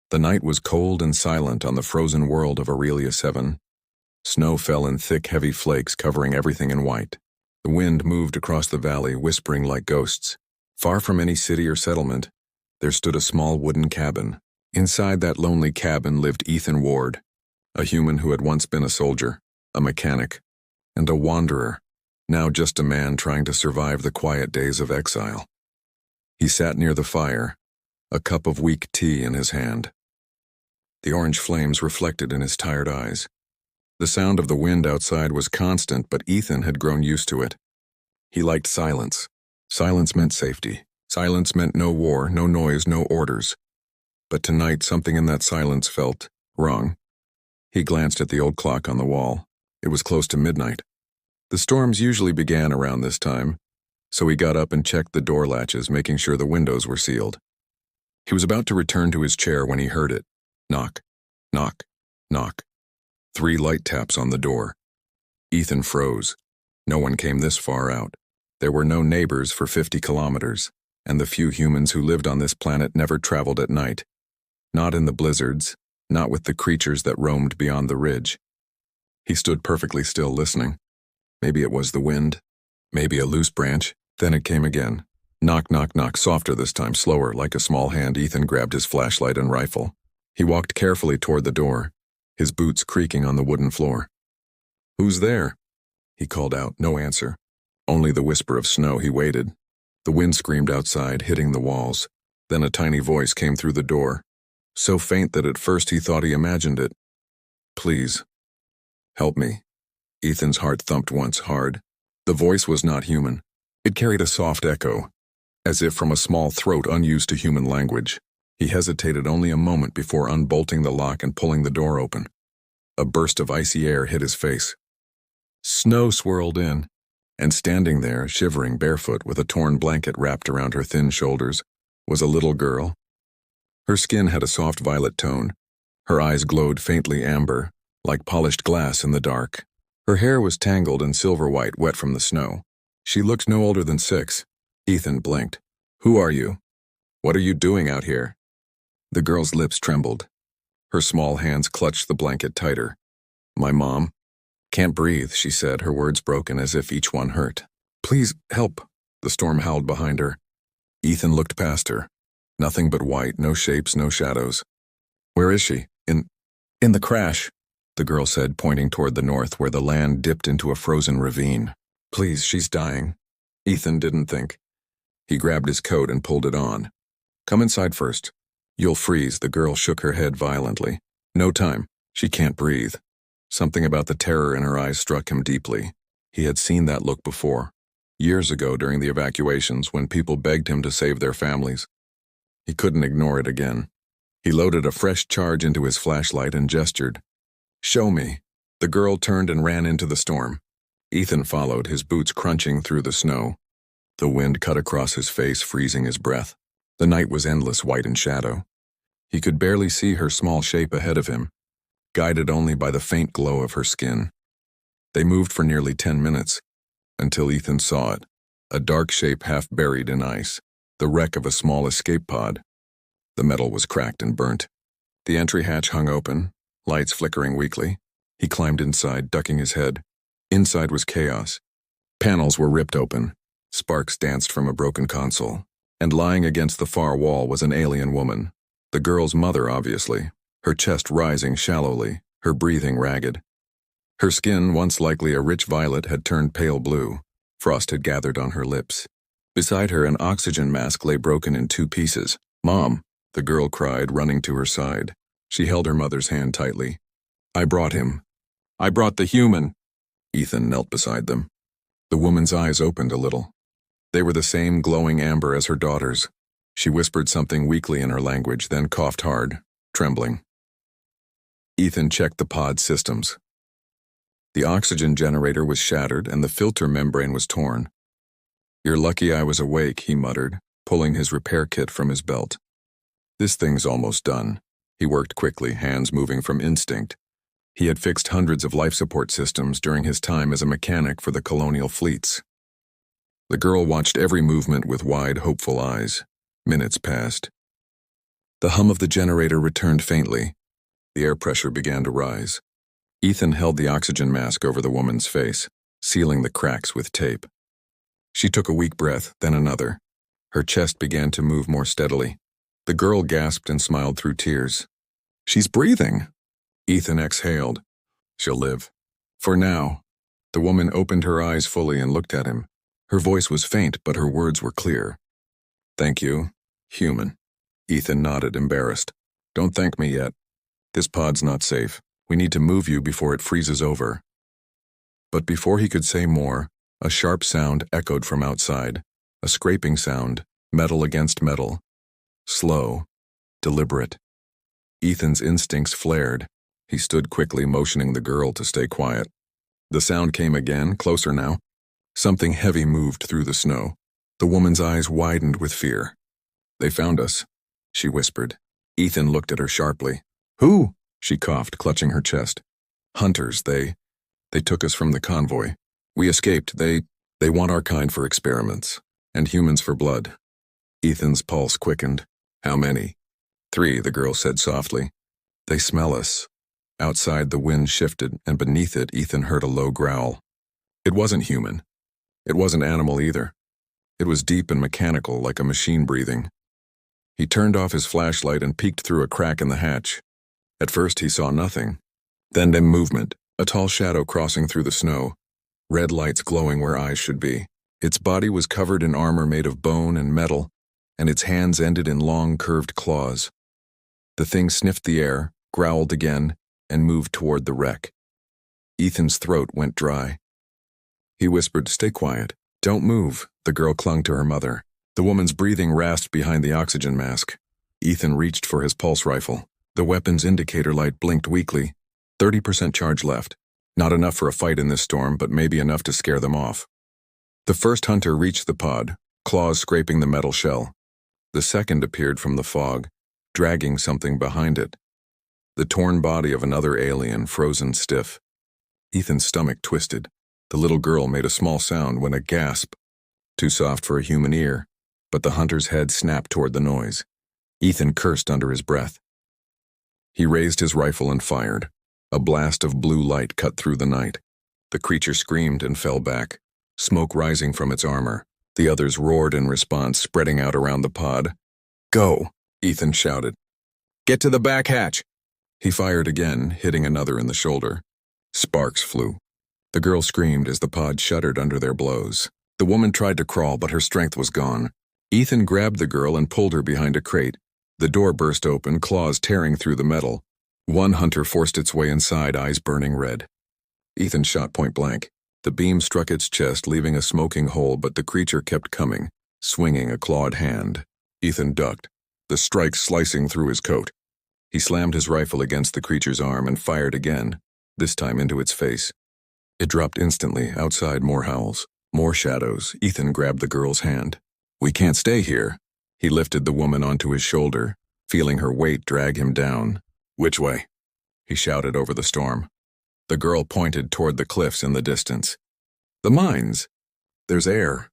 The night was cold and silent on the frozen world of Aurelia 7. Snow fell in thick, heavy flakes covering everything in white. The wind moved across the valley, whispering like ghosts. Far from any city or settlement, there stood a small wooden cabin. Inside that lonely cabin lived Ethan Ward, a human who had once been a soldier, a mechanic, and a wanderer, now just a man trying to survive the quiet days of exile. He sat near the fire, a cup of weak tea in his hand. The orange flames reflected in his tired eyes. The sound of the wind outside was constant, but Ethan had grown used to it. He liked silence. Silence meant safety. Silence meant no war, no noise, no orders. But tonight something in that silence felt wrong. He glanced at the old clock on the wall. It was close to midnight. The storms usually began around this time, so he got up and checked the door latches, making sure the windows were sealed. He was about to return to his chair when he heard it. Knock, knock, knock. 3 light taps on the door. Ethan froze. No one came this far out. There were no neighbors for 50 kilometers, and the few humans who lived on this planet never traveled at night. Not in the blizzards, not with the creatures that roamed beyond the ridge. He stood perfectly still, listening. Maybe it was the wind, maybe a loose branch. Then it came again. Knock, knock, knock, softer this time, slower, like a small hand. Ethan grabbed his flashlight and rifle. He walked carefully toward the door, his boots creaking on the wooden floor. "Who's there?" He called out. No answer. Only the whisper of snow. He waited. The wind screamed outside, hitting the walls. Then a tiny voice came through the door, so faint that at first he thought he imagined it. "Please, help me." Ethan's heart thumped once hard. The voice was not human. It carried a soft echo, as if from a small throat unused to human language. He hesitated only a moment before unbolting the lock and pulling the door open. A burst of icy air hit his face. Snow swirled in, and standing there, shivering barefoot with a torn blanket wrapped around her thin shoulders, was a little girl. Her skin had a soft violet tone. Her eyes glowed faintly amber, like polished glass in the dark. Her hair was tangled and silver-white, wet from the snow. She looked no older than 6. Ethan blinked. "Who are you? What are you doing out here?" The girl's lips trembled. Her small hands clutched the blanket tighter. "My mom. Can't breathe," she said, her words broken as if each one hurt. "Please, help," the storm howled behind her. Ethan looked past her. Nothing but white, no shapes, no shadows. "Where is she?" In the crash," the girl said, pointing toward the north where the land dipped into a frozen ravine. "Please, she's dying." Ethan didn't think. He grabbed his coat and pulled it on. "Come inside first. You'll freeze." The girl shook her head violently. "No time. She can't breathe." Something about the terror in her eyes struck him deeply. He had seen that look before, years ago during the evacuations when people begged him to save their families. He couldn't ignore it again. He loaded a fresh charge into his flashlight and gestured. "Show me." The girl turned and ran into the storm. Ethan followed, his boots crunching through the snow. The wind cut across his face, freezing his breath. The night was endless, white in shadow. He could barely see her small shape ahead of him, guided only by the faint glow of her skin. They moved for nearly 10 minutes, until Ethan saw it, a dark shape half buried in ice, the wreck of a small escape pod. The metal was cracked and burnt. The entry hatch hung open, lights flickering weakly. He climbed inside, ducking his head. Inside was chaos. Panels were ripped open. Sparks danced from a broken console. And lying against the far wall was an alien woman. The girl's mother, obviously, her chest rising shallowly, her breathing ragged. Her skin, once likely a rich violet, had turned pale blue. Frost had gathered on her lips. Beside her, an oxygen mask lay broken in 2 pieces. "Mom," the girl cried, running to her side. She held her mother's hand tightly. "I brought him. I brought the human." Ethan knelt beside them. The woman's eyes opened a little. They were the same glowing amber as her daughter's. She whispered something weakly in her language, then coughed hard, trembling. Ethan checked the pod systems. The oxygen generator was shattered and the filter membrane was torn. "You're lucky I was awake," he muttered, pulling his repair kit from his belt. "This thing's almost done." He worked quickly, hands moving from instinct. He had fixed hundreds of life support systems during his time as a mechanic for the colonial fleets. The girl watched every movement with wide, hopeful eyes. Minutes passed. The hum of the generator returned faintly. The air pressure began to rise. Ethan held the oxygen mask over the woman's face, sealing the cracks with tape. She took a weak breath, then another. Her chest began to move more steadily. The girl gasped and smiled through tears. "She's breathing." Ethan exhaled. "She'll live. For now." The woman opened her eyes fully and looked at him. Her voice was faint, but her words were clear. "Thank you, human." Ethan nodded, embarrassed. "Don't thank me yet. This pod's not safe. We need to move you before it freezes over." But before he could say more, a sharp sound echoed from outside. A scraping sound, metal against metal. Slow, deliberate. Ethan's instincts flared. He stood quickly, motioning the girl to stay quiet. The sound came again, closer now. Something heavy moved through the snow. The woman's eyes widened with fear. "They found us," she whispered. Ethan looked at her sharply. "Who?" She coughed, clutching her chest. "Hunters, they took us from the convoy. We escaped. They want our kind for experiments, and humans for blood." Ethan's pulse quickened. "How many?" "3, the girl said softly. "They smell us." Outside, the wind shifted, and beneath it, Ethan heard a low growl. It wasn't human. It wasn't animal either. It was deep and mechanical, like a machine breathing. He turned off his flashlight and peeked through a crack in the hatch. At first, he saw nothing. Then movement, a tall shadow crossing through the snow, red lights glowing where eyes should be. Its body was covered in armor made of bone and metal, and its hands ended in long, curved claws. The thing sniffed the air, growled again, and moved toward the wreck. Ethan's throat went dry. He whispered, "Stay quiet. Don't move." The girl clung to her mother. The woman's breathing rasped behind the oxygen mask. Ethan reached for his pulse rifle. The weapon's indicator light blinked weakly. 30% charge left. Not enough for a fight in this storm, but maybe enough to scare them off. The first hunter reached the pod, claws scraping the metal shell. The second appeared from the fog, dragging something behind it. The torn body of another alien, frozen stiff. Ethan's stomach twisted. The little girl made a small sound when a gasp. Too soft for a human ear, but the hunter's head snapped toward the noise. Ethan cursed under his breath. He raised his rifle and fired. A blast of blue light cut through the night. The creature screamed and fell back, smoke rising from its armor. The others roared in response, spreading out around the pod. "Go!" Ethan shouted. "Get to the back hatch!" He fired again, hitting another in the shoulder. Sparks flew. The girl screamed as the pod shuddered under their blows. The woman tried to crawl, but her strength was gone. Ethan grabbed the girl and pulled her behind a crate. The door burst open, claws tearing through the metal. One hunter forced its way inside, eyes burning red. Ethan shot point blank. The beam struck its chest, leaving a smoking hole, but the creature kept coming, swinging a clawed hand. Ethan ducked, the strike slicing through his coat. He slammed his rifle against the creature's arm and fired again, this time into its face. It dropped instantly. Outside, more howls, more shadows. Ethan grabbed the girl's hand. "We can't stay here." He lifted the woman onto his shoulder, feeling her weight drag him down. "Which way?" he shouted over the storm. The girl pointed toward the cliffs in the distance. "The mines. There's air.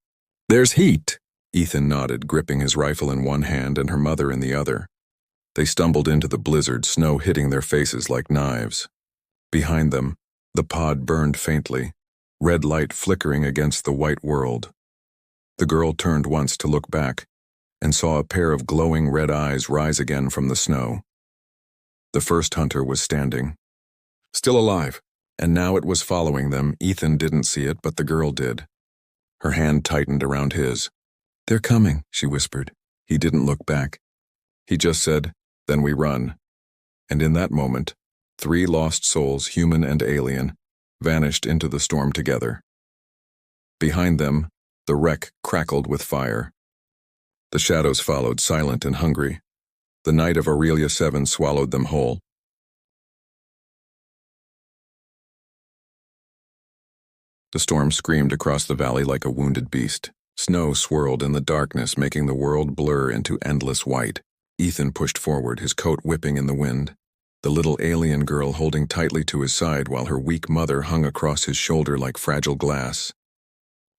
There's heat." Ethan nodded, gripping his rifle in one hand and her mother in the other. They stumbled into the blizzard, snow hitting their faces like knives. Behind them, the pod burned faintly, red light flickering against the white world. The girl turned once to look back and saw a pair of glowing red eyes rise again from the snow. The first hunter was standing, still alive, and now it was following them. Ethan didn't see it, but the girl did. Her hand tightened around his. "They're coming," she whispered. He didn't look back. He just said, "Then we run." And in that moment, 3 lost souls, human and alien, vanished into the storm together. Behind them, the wreck crackled with fire. The shadows followed, silent and hungry. The night of Aurelia 7 swallowed them whole. The storm screamed across the valley like a wounded beast. Snow swirled in the darkness, making the world blur into endless white. Ethan pushed forward, his coat whipping in the wind, the little alien girl holding tightly to his side while her weak mother hung across his shoulder like fragile glass.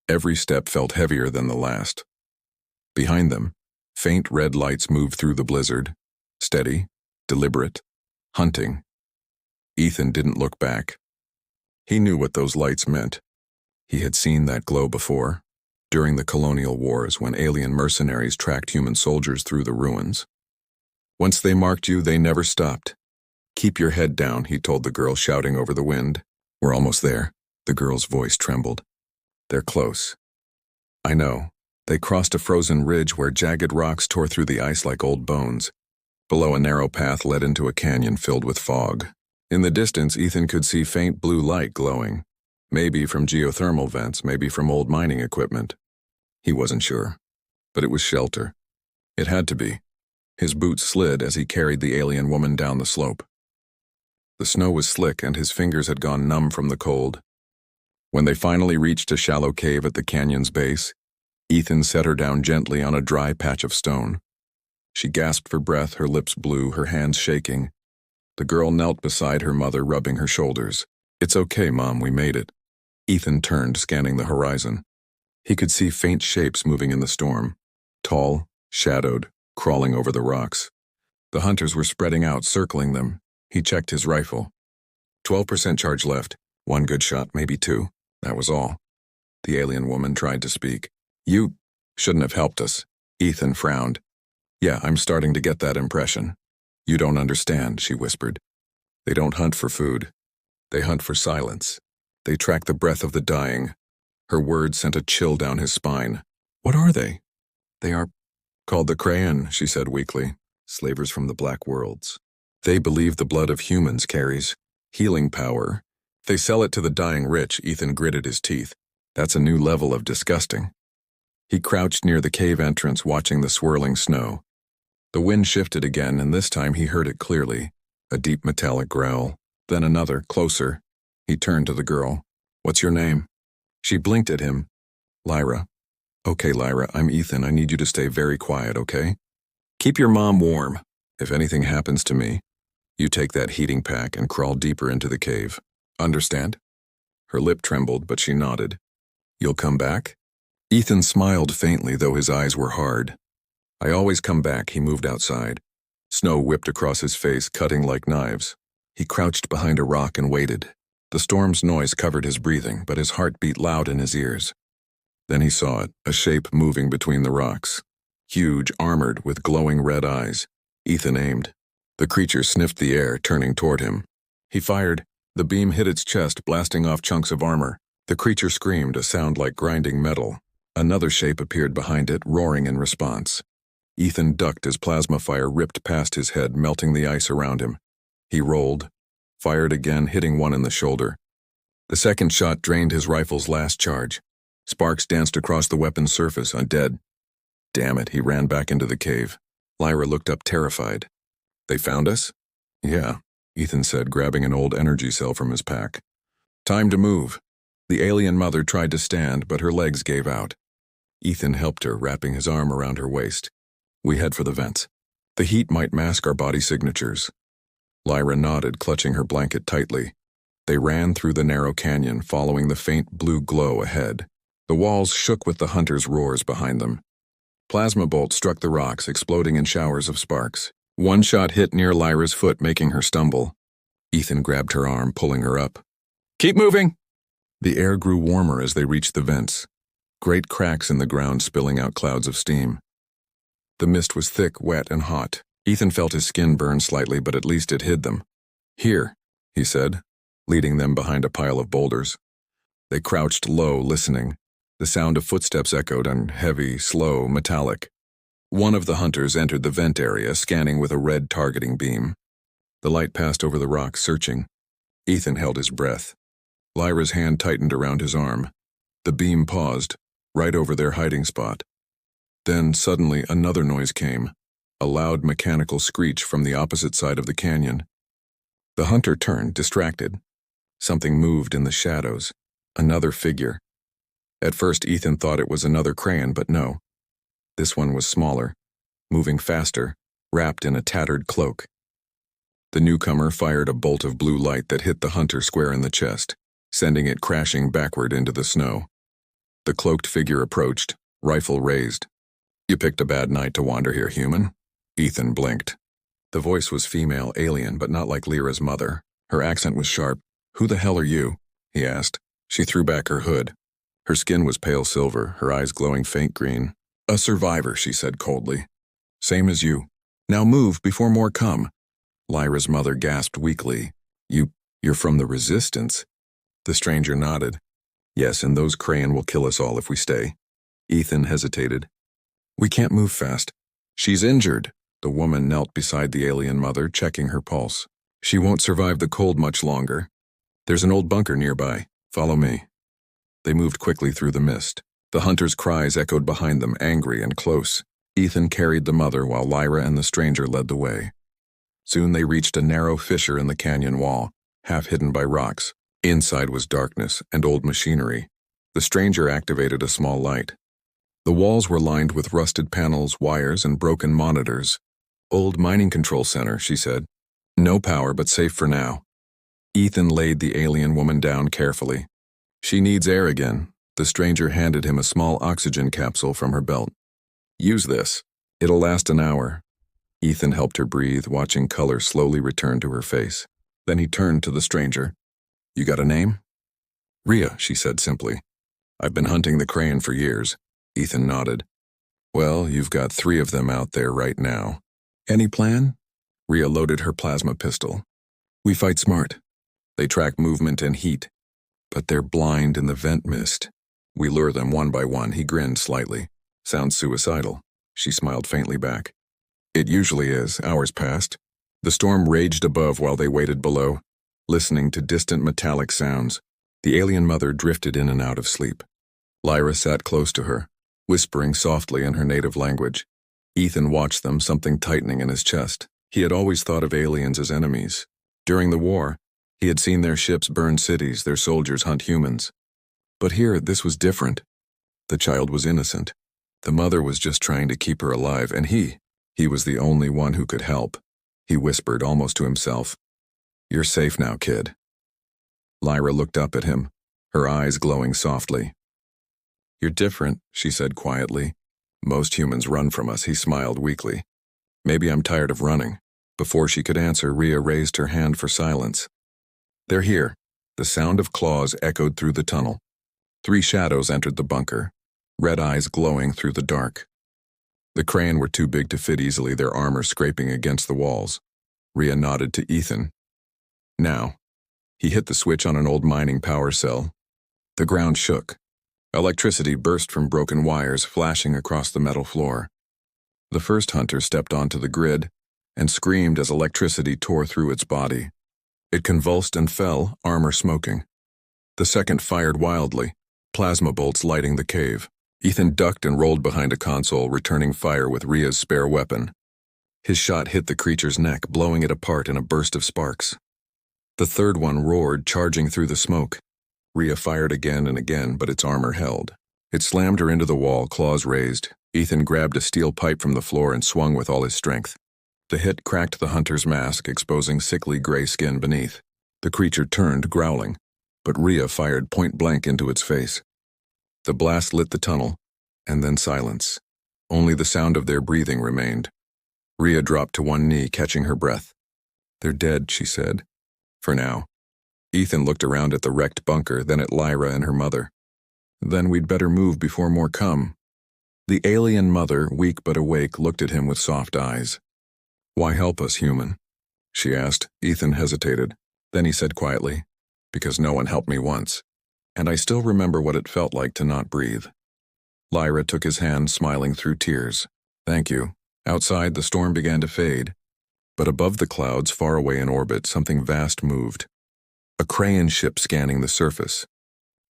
Every step felt heavier than the last. Behind them, faint red lights moved through the blizzard, Steady, deliberate, hunting. Ethan didn't look back. He knew what those lights meant. He had seen that glow before, during the colonial wars when alien mercenaries tracked human soldiers through the ruins. Once they marked you, they never stopped. Keep your head down, he told the girl, shouting over the wind. We're almost there. The girl's voice trembled. They're close. I know. They crossed a frozen ridge where jagged rocks tore through the ice like old bones. Below, a narrow path led into a canyon filled with fog. In the distance, Ethan could see faint blue light glowing. Maybe from geothermal vents, maybe from old mining equipment. He wasn't sure. But it was shelter. It had to be. His boots slid as he carried the alien woman down the slope. The snow was slick and his fingers had gone numb from the cold. When they finally reached a shallow cave at the canyon's base, Ethan set her down gently on a dry patch of stone. She gasped for breath, her lips blue, her hands shaking. The girl knelt beside her mother, rubbing her shoulders. It's okay, Mom, we made it. Ethan turned, scanning the horizon. He could see faint shapes moving in the storm. Tall, shadowed, crawling over the rocks. The hunters were spreading out, circling them. He checked his rifle. 12% charge left. One good shot, maybe two. That was all. The alien woman tried to speak. You shouldn't have helped us. Ethan frowned. Yeah, I'm starting to get that impression. You don't understand, she whispered. They don't hunt for food. They hunt for silence. They track the breath of the dying. Her words sent a chill down his spine. What are they? They are called the Krayan, she said weakly. Slavers from the Black Worlds. They believe the blood of humans carries healing power. They sell it to the dying rich. Ethan gritted his teeth. That's a new level of disgusting. He crouched near the cave entrance, watching the swirling snow. The wind shifted again, and this time he heard it clearly. A deep metallic growl. Then another, closer. He turned to the girl. What's your name? She blinked at him. Lyra. Okay, Lyra, I'm Ethan. I need you to stay very quiet, okay? Keep your mom warm. If anything happens to me, you take that heating pack and crawl deeper into the cave. Understand? Her lip trembled, but she nodded. You'll come back? Ethan smiled faintly, though his eyes were hard. I always come back. He moved outside. Snow whipped across his face, cutting like knives. He crouched behind a rock and waited. The storm's noise covered his breathing, but his heart beat loud in his ears. Then he saw it, a shape moving between the rocks. Huge, armored, with glowing red eyes. Ethan aimed. The creature sniffed the air, turning toward him. He fired. The beam hit its chest, blasting off chunks of armor. The creature screamed, a sound like grinding metal. Another shape appeared behind it, roaring in response. Ethan ducked as plasma fire ripped past his head, melting the ice around him. He rolled, fired again, hitting one in the shoulder. The second shot drained his rifle's last charge. Sparks danced across the weapon's surface, undead. Damn it, he ran back into the cave. Lyra looked up, terrified. They found us? Yeah, Ethan said, grabbing an old energy cell from his pack. Time to move. The alien mother tried to stand, but her legs gave out. Ethan helped her, wrapping his arm around her waist. We head for the vents. The heat might mask our body signatures. Lyra nodded, clutching her blanket tightly. They ran through the narrow canyon, following the faint blue glow ahead. The walls shook with the hunters' roars behind them. Plasma bolts struck the rocks, exploding in showers of sparks. One shot hit near Lyra's foot, making her stumble. Ethan grabbed her arm, pulling her up. Keep moving! The air grew warmer as they reached the vents. Great cracks in the ground spilling out clouds of steam. The mist was thick, wet, and hot. Ethan felt his skin burn slightly, but at least it hid them. Here, he said, leading them behind a pile of boulders. They crouched low, listening. The sound of footsteps echoed, and heavy, slow, metallic. One of the hunters entered the vent area, scanning with a red targeting beam. The light passed over the rock, searching. Ethan held his breath. Lyra's hand tightened around his arm. The beam paused, right over their hiding spot. Then, suddenly, another noise came, a loud mechanical screech from the opposite side of the canyon. The hunter turned, distracted. Something moved in the shadows. Another figure. At first, Ethan thought it was another Krayan, but no. This one was smaller, moving faster, wrapped in a tattered cloak. The newcomer fired a bolt of blue light that hit the hunter square in the chest, sending it crashing backward into the snow. The cloaked figure approached, rifle raised. You picked a bad night to wander here, human? Ethan blinked. The voice was female, alien, but not like Lyra's mother. Her accent was sharp. "Who the hell are you?" he asked. She threw back her hood. Her skin was pale silver, her eyes glowing faint green. "A survivor," she said coldly. "Same as you. Now move before more come." Lyra's mother gasped weakly. You're from the Resistance?" The stranger nodded. "Yes, and those Crayon will kill us all if we stay." Ethan hesitated. "We can't move fast. She's injured." The woman knelt beside the alien mother, checking her pulse. "She won't survive the cold much longer. There's an old bunker nearby. Follow me." They moved quickly through the mist. The hunters' cries echoed behind them, angry and close. Ethan carried the mother while Lyra and the stranger led the way. Soon they reached a narrow fissure in the canyon wall, half hidden by rocks. Inside was darkness and old machinery. The stranger activated a small light. The walls were lined with rusted panels, wires, and broken monitors. "Old mining control center," she said. "No power, but safe for now." Ethan laid the alien woman down carefully. "She needs air again." The stranger handed him a small oxygen capsule from her belt. "Use this. It'll last an hour." Ethan helped her breathe, watching color slowly return to her face. Then he turned to the stranger. "You got a name?" "Rhea," she said simply. "I've been hunting the Crayon for years." Ethan nodded. "Well, you've got 3 of them out there right now. Any plan?" Rhea loaded her plasma pistol. "We fight smart. They track movement and heat. But they're blind in the vent mist. We lure them one by one." He grinned slightly. "Sounds suicidal." She smiled faintly back. "It usually is." Hours passed. The storm raged above while they waited below, listening to distant metallic sounds. The alien mother drifted in and out of sleep. Lyra sat close to her, whispering softly in her native language. Ethan watched them, something tightening in his chest. He had always thought of aliens as enemies. During the war, he had seen their ships burn cities, their soldiers hunt humans. But here, this was different. The child was innocent. The mother was just trying to keep her alive, and he was the only one who could help. He whispered, almost to himself, "You're safe now, kid." Lyra looked up at him, her eyes glowing softly. "You're different," she said quietly. "Most humans run from us." He smiled weakly. "Maybe I'm tired of running." Before she could answer, Rhea raised her hand for silence. "They're here." The sound of claws echoed through the tunnel. 3 shadows entered the bunker, red eyes glowing through the dark. The Crayon were too big to fit easily, their armor scraping against the walls. Rhea nodded to Ethan. "Now." He hit the switch on an old mining power cell. The ground shook. Electricity burst from broken wires, flashing across the metal floor. The first hunter stepped onto the grid and screamed as electricity tore through its body. It convulsed and fell, armor smoking. The second fired wildly, plasma bolts lighting the cave. Ethan ducked and rolled behind a console, returning fire with Rhea's spare weapon. His shot hit the creature's neck, blowing it apart in a burst of sparks. The third one roared, charging through the smoke. Rhea fired again and again, but its armor held. It slammed her into the wall, claws raised. Ethan grabbed a steel pipe from the floor and swung with all his strength. The hit cracked the hunter's mask, exposing sickly gray skin beneath. The creature turned, growling, but Rhea fired point blank into its face. The blast lit the tunnel, and then silence. Only the sound of their breathing remained. Rhea dropped to one knee, catching her breath. "They're dead," she said. "For now." Ethan looked around at the wrecked bunker, then at Lyra and her mother. "Then we'd better move before more come." The alien mother, weak but awake, looked at him with soft eyes. "Why help us, human?" she asked. Ethan hesitated. Then he said quietly, "Because no one helped me once. And I still remember what it felt like to not breathe." Lyra took his hand, smiling through tears. "Thank you." Outside, the storm began to fade. But above the clouds, far away in orbit, something vast moved. A Crayon ship scanning the surface.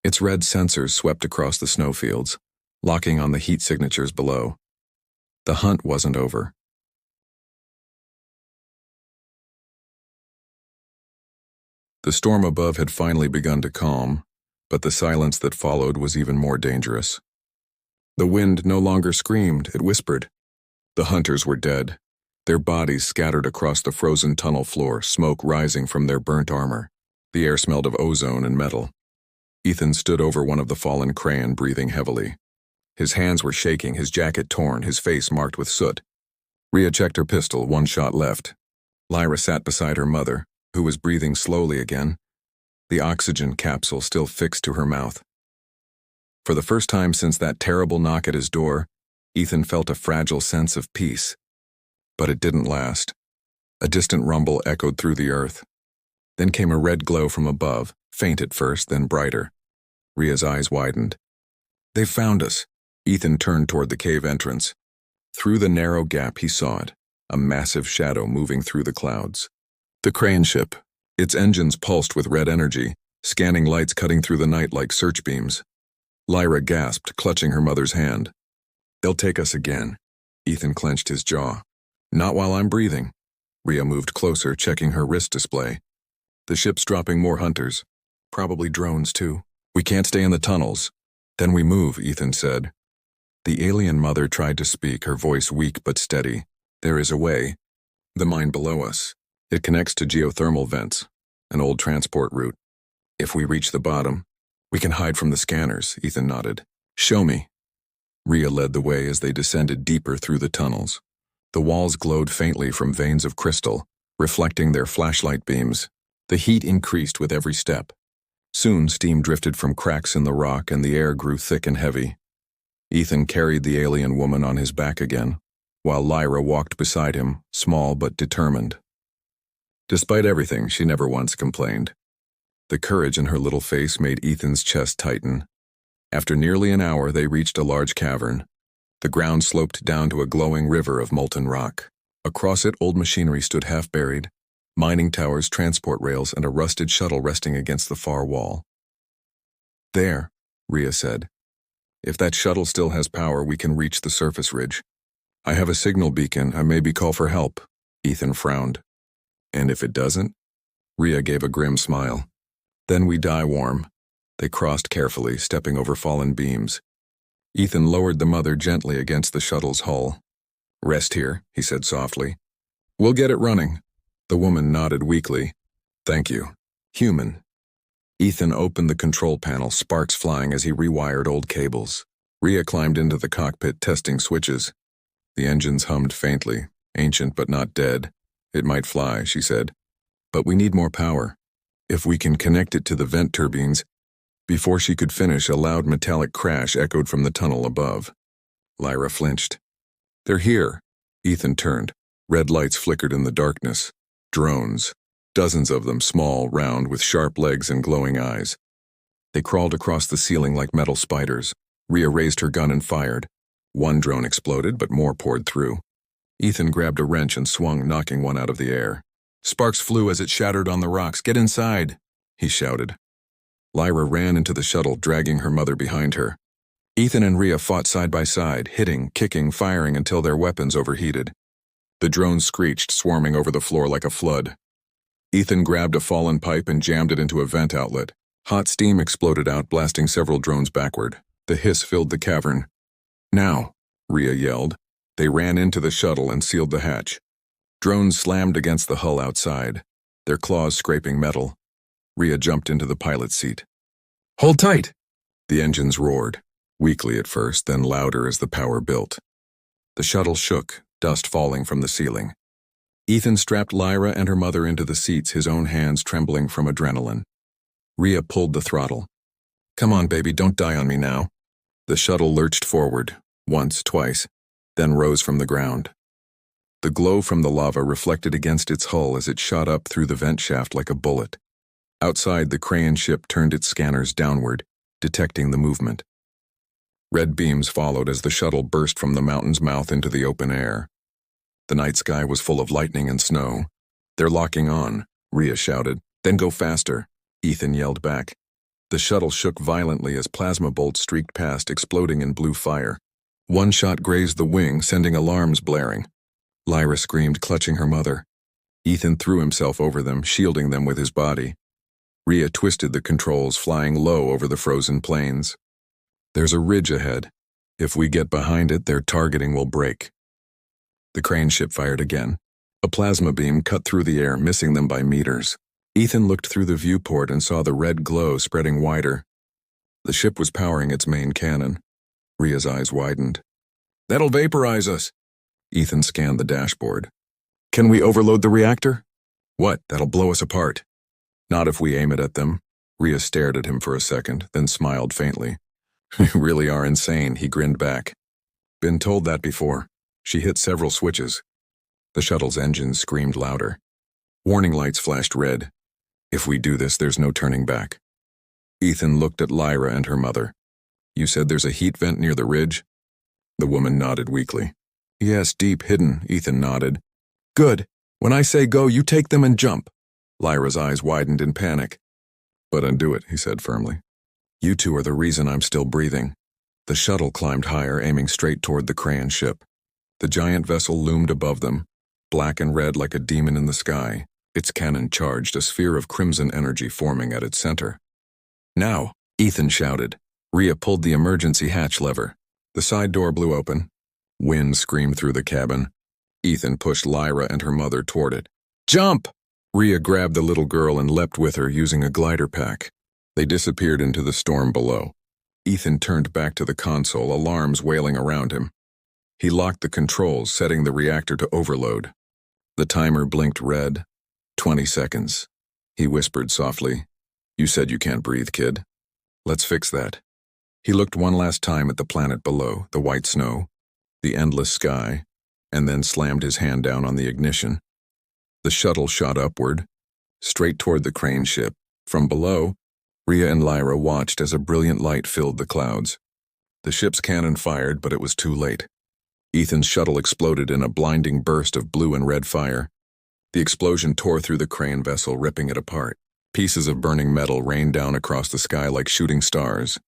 Its red sensors swept across the snowfields, locking on the heat signatures below. The hunt wasn't over. The storm above had finally begun to calm, but the silence that followed was even more dangerous. The wind no longer screamed, it whispered. The hunters were dead, their bodies scattered across the frozen tunnel floor, smoke rising from their burnt armor. The air smelled of ozone and metal. Ethan stood over one of the fallen Crayon, breathing heavily. His hands were shaking, his jacket torn, his face marked with soot. Rhea checked her pistol, one shot left. Lyra sat beside her mother, who was breathing slowly again, the oxygen capsule still fixed to her mouth. For the first time since that terrible knock at his door, Ethan felt a fragile sense of peace. But it didn't last. A distant rumble echoed through the earth. Then came a red glow from above, faint at first, then brighter. Rhea's eyes widened. "They've found us." Ethan turned toward the cave entrance. Through the narrow gap he saw it, a massive shadow moving through the clouds. The crane ship. Its engines pulsed with red energy, scanning lights cutting through the night like search beams. Lyra gasped, clutching her mother's hand. "They'll take us again." Ethan clenched his jaw. "Not while I'm breathing." Rhea moved closer, checking her wrist display. "The ship's dropping more hunters. Probably drones, too. We can't stay in the tunnels." "Then we move," Ethan said. The alien mother tried to speak, her voice weak but steady. "There is a way. The mine below us. It connects to geothermal vents, an old transport route. If we reach the bottom, we can hide from the scanners," Ethan nodded. "Show me." Rhea led the way as they descended deeper through the tunnels. The walls glowed faintly from veins of crystal, reflecting their flashlight beams. The heat increased with every step. Soon steam drifted from cracks in the rock and the air grew thick and heavy. Ethan carried the alien woman on his back again, while Lyra walked beside him, small but determined. Despite everything, she never once complained. The courage in her little face made Ethan's chest tighten. After nearly an hour, they reached a large cavern. The ground sloped down to a glowing river of molten rock. Across it, old machinery stood half-buried, mining towers, transport rails, and a rusted shuttle resting against the far wall. "There," Rhea said. "If that shuttle still has power, we can reach the surface ridge. I have a signal beacon. I maybe call for help." Ethan frowned. "And if it doesn't?" Rhea gave a grim smile. "Then we die warm." They crossed carefully, stepping over fallen beams. Ethan lowered the mother gently against the shuttle's hull. "Rest here," he said softly. "We'll get it running." The woman nodded weakly. "Thank you. Human." Ethan opened the control panel, sparks flying as he rewired old cables. Rhea climbed into the cockpit, testing switches. The engines hummed faintly, ancient but not dead. "It might fly," she said. "But we need more power. If we can connect it to the vent turbines." Before she could finish, a loud metallic crash echoed from the tunnel above. Lyra flinched. "They're here." Ethan turned. Red lights flickered in the darkness. Drones. Dozens of them, small, round, with sharp legs and glowing eyes. They crawled across the ceiling like metal spiders. Rhea raised her gun and fired. One drone exploded, but more poured through. Ethan grabbed a wrench and swung, knocking one out of the air. Sparks flew as it shattered on the rocks. "Get inside," he shouted. Lyra ran into the shuttle, dragging her mother behind her. Ethan and Rhea fought side by side, hitting, kicking, firing until their weapons overheated. The drones screeched, swarming over the floor like a flood. Ethan grabbed a fallen pipe and jammed it into a vent outlet. Hot steam exploded out, blasting several drones backward. The hiss filled the cavern. "Now," Rhea yelled. They ran into the shuttle and sealed the hatch. Drones slammed against the hull outside, their claws scraping metal. Rhea jumped into the pilot's seat. "Hold tight!" The engines roared, weakly at first, then louder as the power built. The shuttle shook, dust falling from the ceiling. Ethan strapped Lyra and her mother into the seats, his own hands trembling from adrenaline. Rhea pulled the throttle. "Come on, baby, don't die on me now." The shuttle lurched forward, once, twice, then rose from the ground. The glow from the lava reflected against its hull as it shot up through the vent shaft like a bullet. Outside, the crane ship turned its scanners downward, detecting the movement. Red beams followed as the shuttle burst from the mountain's mouth into the open air. The night sky was full of lightning and snow. "They're locking on," Rhea shouted. "Then go faster," Ethan yelled back. The shuttle shook violently as plasma bolts streaked past, exploding in blue fire. One shot grazed the wing, sending alarms blaring. Lyra screamed, clutching her mother. Ethan threw himself over them, shielding them with his body. Rhea twisted the controls, flying low over the frozen plains. "There's a ridge ahead. If we get behind it, their targeting will break." The crane ship fired again. A plasma beam cut through the air, missing them by meters. Ethan looked through the viewport and saw the red glow spreading wider. The ship was powering its main cannon. Rhea's eyes widened. "That'll vaporize us." Ethan scanned the dashboard. Can we overload the reactor? What, that'll blow us apart. Not if we aim it at them. Rhea stared at him for a second, then smiled faintly. You really are insane, he grinned back. Been told that before. She hit several switches. The shuttle's engines screamed louder. Warning lights flashed red. If we do this, there's no turning back. Ethan looked at Lyra and her mother. You said there's a heat vent near the ridge? The woman nodded weakly. Yes, deep hidden, Ethan nodded. Good. When I say go, you take them and jump. Lyra's eyes widened in panic. But undo it, he said firmly. You two are the reason I'm still breathing. The shuttle climbed higher, aiming straight toward the Crayon ship. The giant vessel loomed above them, black and red like a demon in the sky, its cannon charged, a sphere of crimson energy forming at its center. Now, Ethan shouted. Rhea pulled the emergency hatch lever. The side door blew open. Wind screamed through the cabin. Ethan pushed Lyra and her mother toward it. Jump! Rhea grabbed the little girl and leapt with her using a glider pack. They disappeared into the storm below. Ethan turned back to the console, alarms wailing around him. He locked the controls, setting the reactor to overload. The timer blinked red. 20 seconds. He whispered softly, You said you can't breathe, kid. Let's fix that. He looked one last time at the planet below, the white snow, the endless sky, and then slammed his hand down on the ignition. The shuttle shot upward, straight toward the Crane ship. From below, Rhea and Lyra watched as a brilliant light filled the clouds. The ship's cannon fired, but it was too late. Ethan's shuttle exploded in a blinding burst of blue and red fire. The explosion tore through the Crane vessel, ripping it apart. Pieces of burning metal rained down across the sky like shooting stars.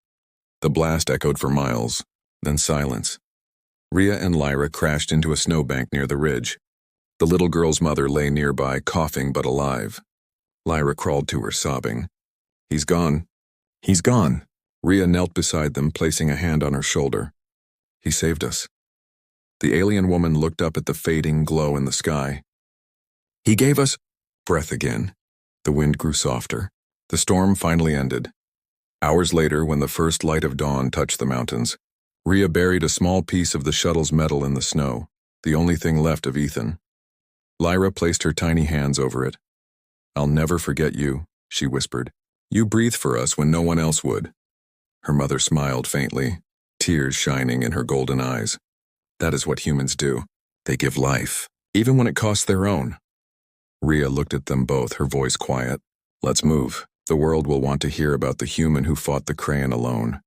The blast echoed for miles, then silence. Rhea and Lyra crashed into a snowbank near the ridge. The little girl's mother lay nearby, coughing but alive. Lyra crawled to her, sobbing. He's gone. He's gone. Rhea knelt beside them, placing a hand on her shoulder. He saved us. The alien woman looked up at the fading glow in the sky. He gave us breath again. The wind grew softer. The storm finally ended. Hours later, when the first light of dawn touched the mountains, Rhea buried a small piece of the shuttle's metal in the snow, the only thing left of Ethan. Lyra placed her tiny hands over it. I'll never forget you, she whispered. You breathed for us when no one else would. Her mother smiled faintly, tears shining in her golden eyes. That is what humans do. They give life, even when it costs their own. Rhea looked at them both, her voice quiet. Let's move. The world will want to hear about the human who fought the Crayon alone.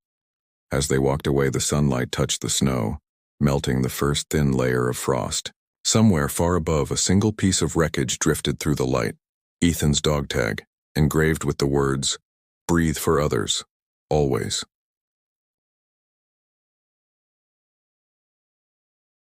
As they walked away, the sunlight touched the snow, melting the first thin layer of frost. Somewhere far above, a single piece of wreckage drifted through the light. Ethan's dog tag, engraved with the words, Breathe for others, always.